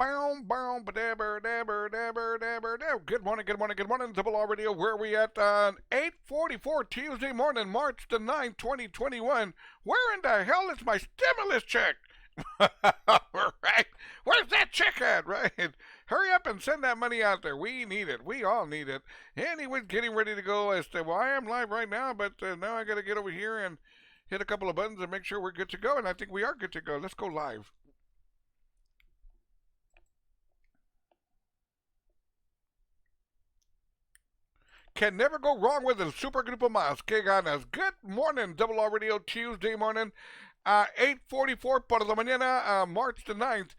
Bow, bow, ba-dabber, dabber, dabber, dabber, dabber. Good morning, good morning, good morning, Double R Radio. Where are we at on 8:44 Tuesday morning, March the 9th, 2021? Where in the hell is my stimulus check? Right? Where's that check at, right? Hurry up and send that money out there. We need it. We all need it. Anyways, getting ready to go. Well, I am live right now, but now I got to get over here and hit a couple of buttons and make sure we're good to go. And I think we are good to go. Let's go live. Can never go wrong with a super group of miles. Que ganas. Good morning, Double R Radio Tuesday morning. 8:44 por la mañana, March the 9th,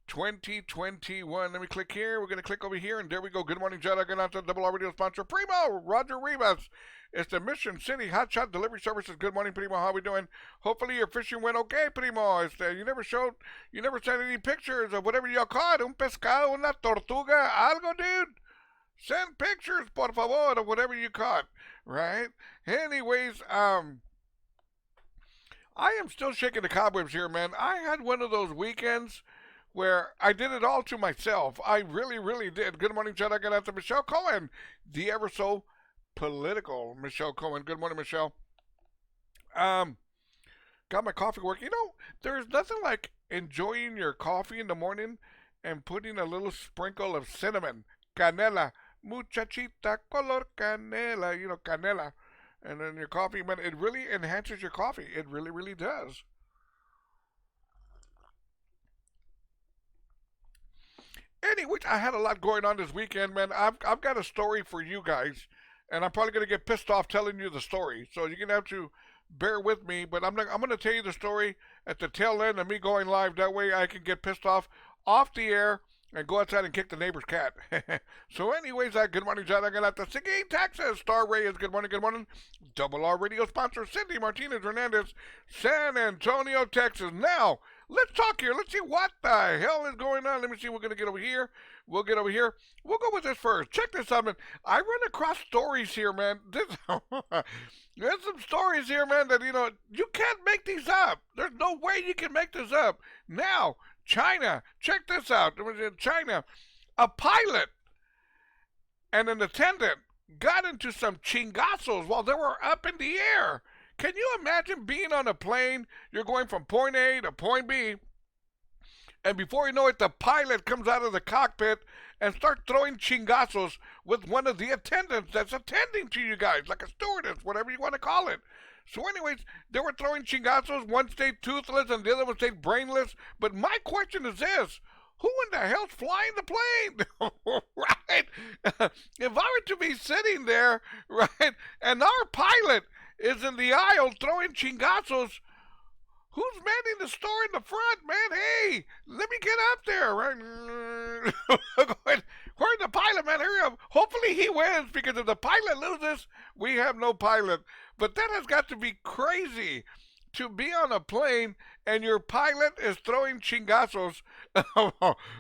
2021. Let me click here. We're going to click over here, and there we go. Good morning, Jada. Good on to Double R Radio sponsor, Primo, Roger Rivas. It's the Mission City Hot Shot Delivery Services. Good morning, Primo. How we doing? Hopefully your fishing went okay, Primo. You never sent any pictures of whatever y'all caught. Un pescado, una tortuga, algo, dude. Send pictures, por favor, of whatever you caught, right? Anyways, I am still shaking the cobwebs here, man. I had one of those weekends where I did it all to myself. I really, really did. Good morning, Chad. I got out to Michelle Cohen, the ever so political Michelle Cohen. Good morning, Michelle. Got my coffee working. You know, there's nothing like enjoying your coffee in the morning and putting a little sprinkle of cinnamon, canela, muchachita color canela, canela. And then your coffee, man, it really enhances your coffee. It really, really does. Anyways, I had a lot going on this weekend, man. I've got a story for you guys, and I'm probably gonna get pissed off telling you the story. So you're gonna have to bear with me. But I'm gonna tell you the story at the tail end of me going live. That way I can get pissed off the air and go outside and kick the neighbor's cat. So anyways, good morning, John. I got out to Seguin, Texas. Star Reyes, good morning, good morning. Double R Radio sponsor, Cindy Martinez Hernandez, San Antonio, Texas. Now, let's talk here. Let's see what the hell is going on. Let me see. We're going to get over here. We'll get over here. We'll go with this first. Check this out, man. I run across stories here, man. There's some stories here, man, that, you can't make these up. There's no way you can make this up. Now, China, check this out. It was in China. A pilot and an attendant got into some chingazos while they were up in the air. Can you imagine being on a plane? You're going from point A to point B, and before you know it, the pilot comes out of the cockpit and starts throwing chingazos with one of the attendants that's attending to you guys, like a stewardess, whatever you want to call it. So anyways, they were throwing chingazos. One stayed toothless and the other one stayed brainless. But my question is this. Who in the hell's flying the plane? Right? If I were to be sitting there, right, and our pilot is in the aisle throwing chingazos, who's manning the store in the front, man? Hey, let me get up there, right? Where's the pilot, man? Hurry up. Hopefully he wins, because if the pilot loses, we have no pilot. But that has got to be crazy to be on a plane and your pilot is throwing chingazos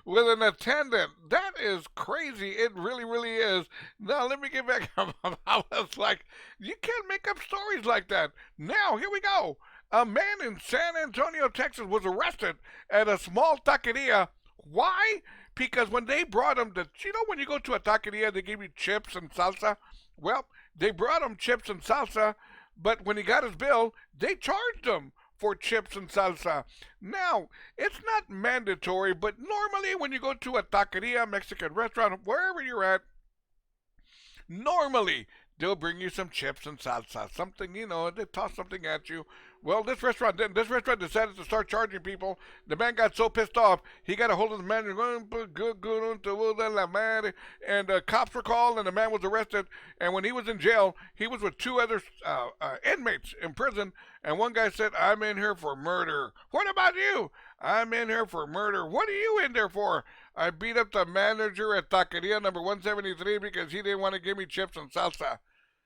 with an attendant. That is crazy. It really, really is. Now, let me get back. I was like, you can't make up stories like that. Now, here we go. A man in San Antonio, Texas was arrested at a small taqueria. Why? Because when they brought him when you go to a taqueria, they give you chips and salsa. Well, they brought him chips and salsa, but when he got his bill, they charged him for chips and salsa. Now, it's not mandatory, but normally when you go to a taqueria, Mexican restaurant, wherever you're at, normally they'll bring you some chips and salsa, something, they toss something at you. Well, this restaurant didn't. This restaurant decided to start charging people. The man got so pissed off, he got a hold of the manager, and cops were called, and the man was arrested. And when he was in jail, he was with two other inmates in prison, and one guy said, I'm in here for murder. What about you? I'm in here for murder. What are you in there for? I beat up the manager at Taqueria number 173 because he didn't want to give me chips and salsa.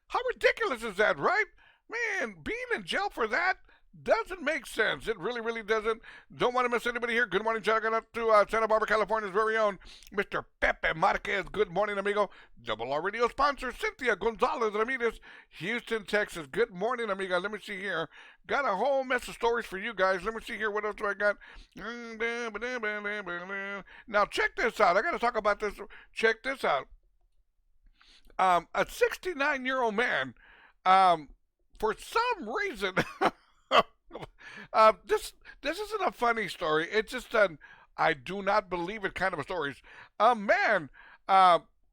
How ridiculous is that, right? Man, being in jail for that, Doesn't make sense. It really, really doesn't. Don't want to miss anybody here. Good morning, shout out to Santa Barbara, California's very own Mr. Pepe Marquez. Good morning, amigo. Double R Radio sponsor, Cynthia Gonzalez Ramirez, Houston, Texas. Good morning, amiga. Let me see here. Got a whole mess of stories for you guys. Let me see here. What else do I got? Now, check this out. I got to talk about this. Check this out. A 69-year-old man, for some reason, this isn't a funny story. It's just an I do not believe it kind of a story. A man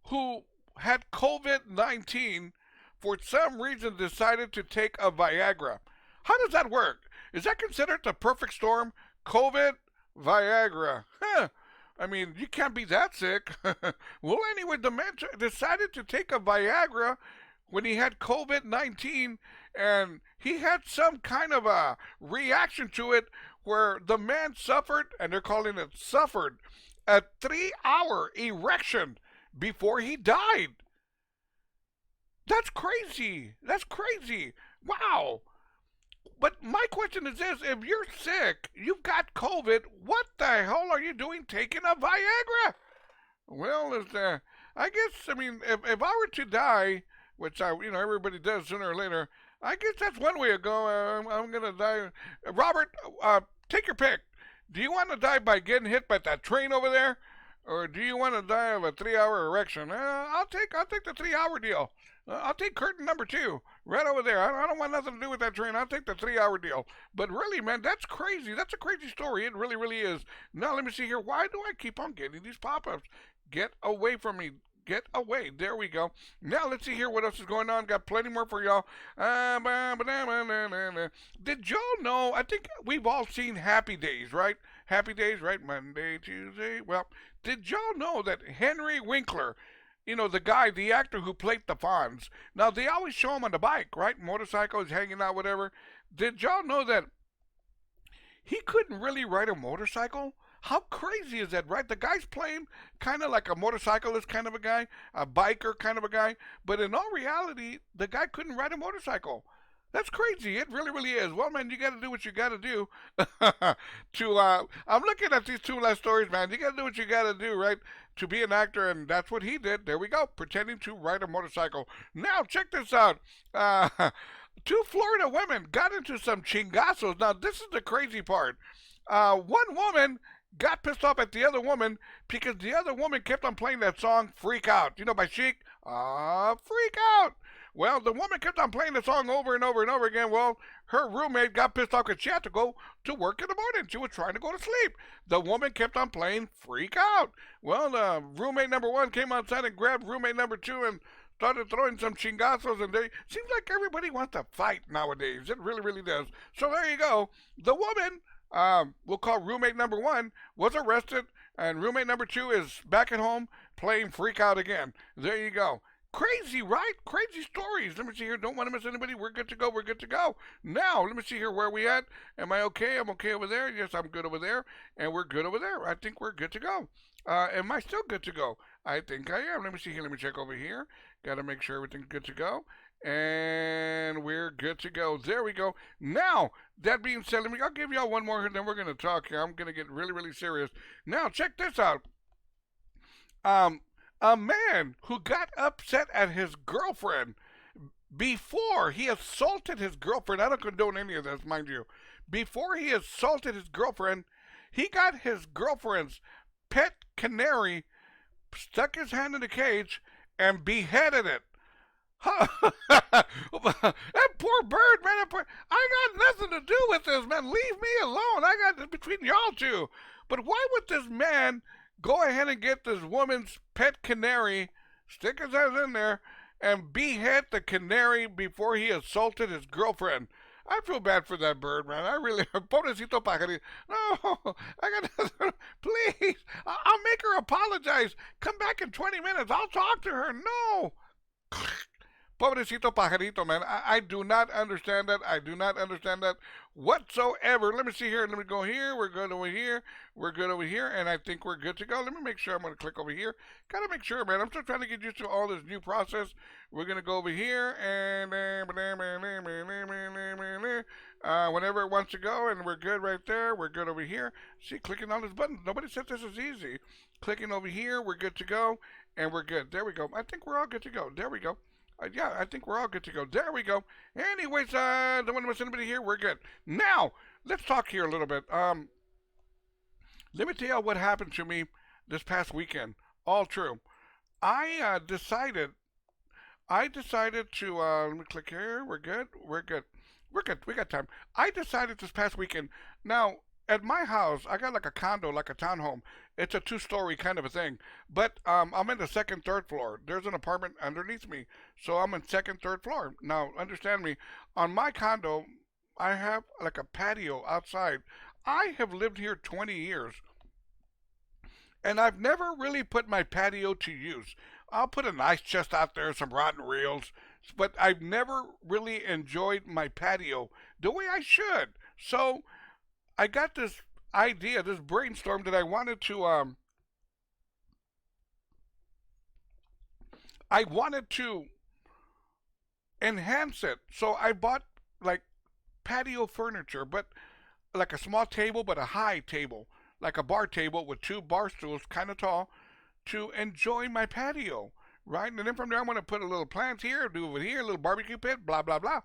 who had COVID-19 for some reason decided to take a Viagra. How does that work? Is that considered the perfect storm? COVID, Viagra. Huh. I mean, you can't be that sick. Well, anyway, the man decided to take a Viagra when he had COVID 19, and he had some kind of a reaction to it where the man suffered, and they're calling it suffered, a 3 hour erection before he died. That's crazy. That's crazy. Wow. But my question is this: if you're sick, you've got COVID, what the hell are you doing taking a Viagra? Well, I guess, I mean, if I were to die, which everybody does sooner or later, I guess that's one way to go. I'm gonna die. Robert, take your pick. Do you want to die by getting hit by that train over there, or do you want to die of a 3 hour erection? I'll take the 3 hour deal. I'll take curtain number 2 right over there. I don't want nothing to do with that train. I'll take the 3 hour deal. But really, man, that's crazy. That's a crazy story. It really, really is. Now let me see here. Why do I keep on getting these pop-ups? Get away from me. Get away. There we go. Now let's see here what else is going on. Got plenty more for y'all. Did y'all know? I think we've all seen Happy Days, right? Happy Days, right? Monday, Tuesday. Well, did y'all know that Henry Winkler, the guy, the actor who played the Fonz, now they always show him on the bike, right? Motorcycles, hanging out, whatever. Did y'all know that he couldn't really ride a motorcycle? How crazy is that, right? The guy's playing kind of like a motorcyclist kind of a guy, a biker kind of a guy, but in all reality, the guy couldn't ride a motorcycle. That's crazy. It really, really is. Well, man, you got to do what you got to do. I'm looking at these two last stories, man. You got to do what you got to do, right? To be an actor, and that's what he did. There we go, pretending to ride a motorcycle. Now, check this out. Two Florida women got into some chingazos. Now, this is the crazy part. One woman got pissed off at the other woman because the other woman kept on playing that song Freak Out, by Chic. Freak Out. Well, the woman kept on playing the song over and over and over again. Well, her roommate got pissed off because she had to go to work in the morning. She was trying to go to sleep. The woman kept on playing Freak Out. Well, roommate number 1 came outside and grabbed roommate number 2 and started throwing some chingazos, and they seems like everybody wants to fight nowadays. It really, really does. So there you go. The woman, we'll call roommate number 1, was arrested, and roommate number 2 is back at home playing Freak Out again. There you go. Crazy, right? Crazy stories. Let me see here. Don't want to miss anybody. We're good to go. We're good to go. Now, let me see here. Where are we at? Am I okay? I'm okay over there. Yes, I'm good over there. And we're good over there. I think we're good to go. Am I still good to go? I think I am. Let me see here. Let me check over here. Got to make sure everything's good to go. And we're good to go. There we go. Now, that being said, I'll give y'all one more, and then we're going to talk here. I'm going to get really, really serious. Now, check this out. A man who got upset at his girlfriend before he assaulted his girlfriend. I don't condone any of this, mind you. Before he assaulted his girlfriend, he got his girlfriend's pet canary, stuck his hand in the cage, and beheaded it. That poor bird, man. I got nothing to do with this, man. Leave me alone. I got this between y'all two. But why would this man go ahead and get this woman's pet canary, stick his ass in there, and behead the canary before he assaulted his girlfriend? I feel bad for that bird, man. I really, pobrecito pajarito. No, I got, please, I'll make her apologize. Come back in 20 minutes. I'll talk to her. No. Pobrecito pajarito, man. I do not understand that. I do not understand that whatsoever. Let me see here. Let me go here. We're good over here. We're good over here. And I think we're good to go. Let me make sure. I'm going to click over here. Got to make sure, man. I'm still trying to get used to all this new process. We're going to go over here. And whenever it wants to go, and we're good right there. We're good over here. See, clicking on this button. Nobody said this is easy. Clicking over here, we're good to go, and we're good. There we go. I think we're all good to go. There we go. Yeah, I think we're all good to go. There we go. Anyways, don't want to miss anybody here. We're good. Now, let's talk here a little bit. Let me tell you what happened to me this past weekend. All true. I decided to, let me click here. We're good. We're good. We're good. We got time. I decided this past weekend. Now, at my house, I got like a condo, like a townhome. It's a two-story kind of a thing. But I'm in the second, third floor. There's an apartment underneath me. So I'm in second, third floor. Now, understand me. On my condo, I have like a patio outside. I have lived here 20 years. And I've never really put my patio to use. I'll put an ice chest out there, some rotten reels, but I've never really enjoyed my patio the way I should. So I got this idea, this brainstorm that I wanted to enhance it. So I bought like patio furniture, but like a small table, but a high table, like a bar table with two bar stools, kind of tall, to enjoy my patio, right? And then from there, I'm going to put a little plant here, do over here, a little barbecue pit, blah, blah, blah.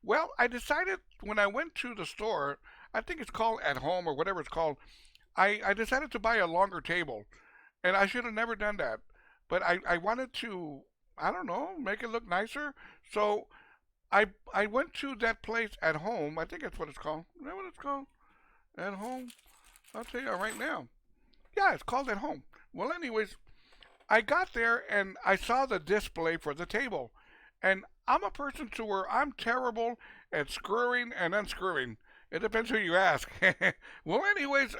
Well, I decided when I went to the store, I think it's called At Home or whatever it's called, I decided to buy a longer table. And I should have never done that. But I wanted to, I don't know, make it look nicer. So I went to that place At Home. I think that's what it's called. Is that what it's called? At Home? I'll tell you right now. Yeah, it's called At Home. Well, anyways, I got there and I saw the display for the table. And I'm a person to where I'm terrible at screwing and unscrewing. It depends who you ask. Well, anyways,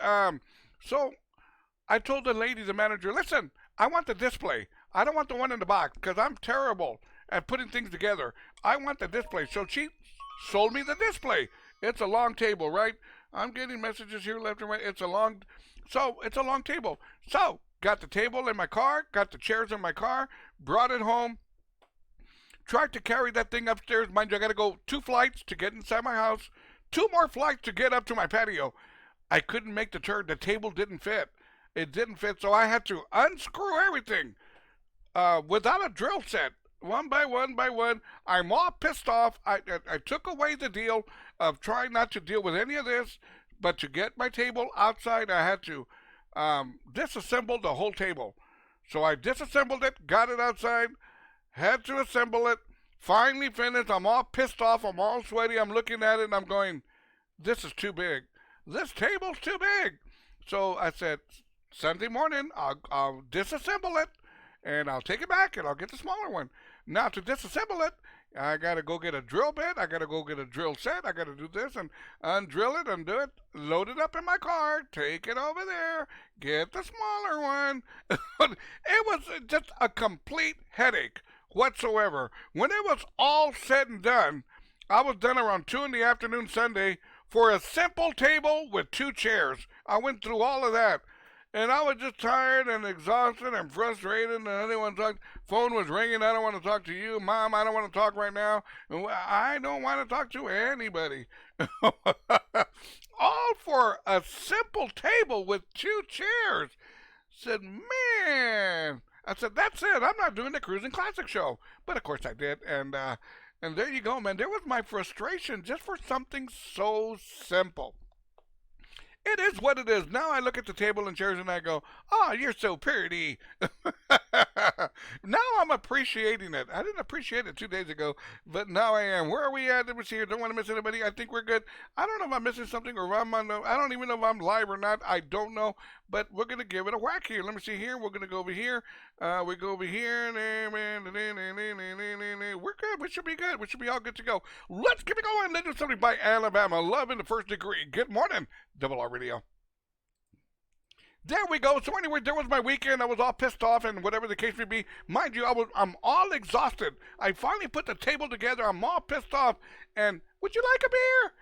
so I told the lady, the manager, listen, I want the display. I don't want the one in the box because I'm terrible at putting things together. I want the display. So she sold me the display. It's a long table, right? I'm getting messages here left and right. It's a long table. So got the table in my car, got the chairs in my car, brought it home, tried to carry that thing upstairs. Mind you, I got to go 2 flights to get inside my house, 2 more flights to get up to my patio. I couldn't make the turn. The table didn't fit. It didn't fit, so I had to unscrew everything without a drill set. One by one by one. I'm all pissed off. I took away the deal of trying not to deal with any of this, but to get my table outside, I had to disassemble the whole table. So I disassembled it, got it outside, had to assemble it, finally finished. I'm all pissed off. I'm all sweaty. I'm looking at it, and I'm going, this is too big. This table's too big. So I said, Sunday morning, I'll disassemble it, and I'll take it back, and I'll get the smaller one. Now, to disassemble it, I got to go get a drill bit. I got to go get a drill set. I got to do this and undrill it, undo it, load it up in my car, take it over there, get the smaller one. It was just a complete headache whatsoever. When it was all said and done, I was done around 2 in the afternoon Sunday for a simple table with 2 chairs. I went through all of that. And I was just tired and exhausted and frustrated, and everyone's like, phone was ringing, I don't want to talk to you. Mom, I don't want to talk right now. I don't want to talk to anybody. All for a simple table with 2 chairs. Said, man. I said, that's it. I'm not doing the Cruising Classic show. But of course I did. And there you go, man. There was my frustration just for something so simple. It is what it is. Now I look at the table and chairs and I go, oh, you're so pretty. Now I'm appreciating it. I didn't appreciate it 2 days ago, but now I am. Where are we at? Let me see here. Don't want to miss anybody. I think we're good. I don't know if I'm missing something or if I'm on I don't even know if I'm live or not. I don't know, but we're going to give it a whack here. Let me see here. We're going to go over here. We go over here. We're good. We should be good. We should be all good to go. Let's get it going. Let's do something by Alabama. Love in the First Degree. Good morning, Double R Radio. There we go. So anyway, there was my weekend. I was all pissed off and whatever the case may be. Mind you, I'm all exhausted. I finally put the table together. I'm all pissed off. And would you like a beer?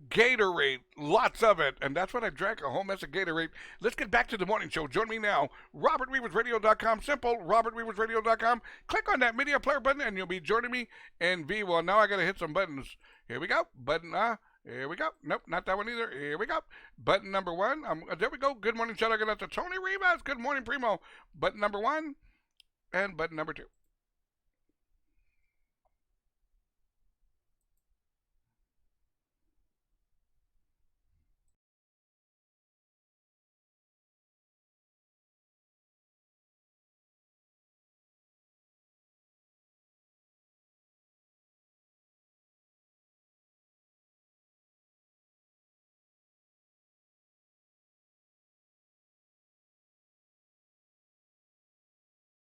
Gatorade. Lots of it. And that's what I drank, a whole mess of Gatorade. Let's get back to the morning show. Join me now. robertrivasradio.com. Simple. robertrivasradio.com. Click on that media player button and you'll be joining me in V. Well, now I got to hit some buttons. Here we go. Button. Here we go. Nope, not that one either. Here we go. Button number one. There we go. Good morning, shout out to Tony Rivas. Good morning, Primo. Button number one and button number two.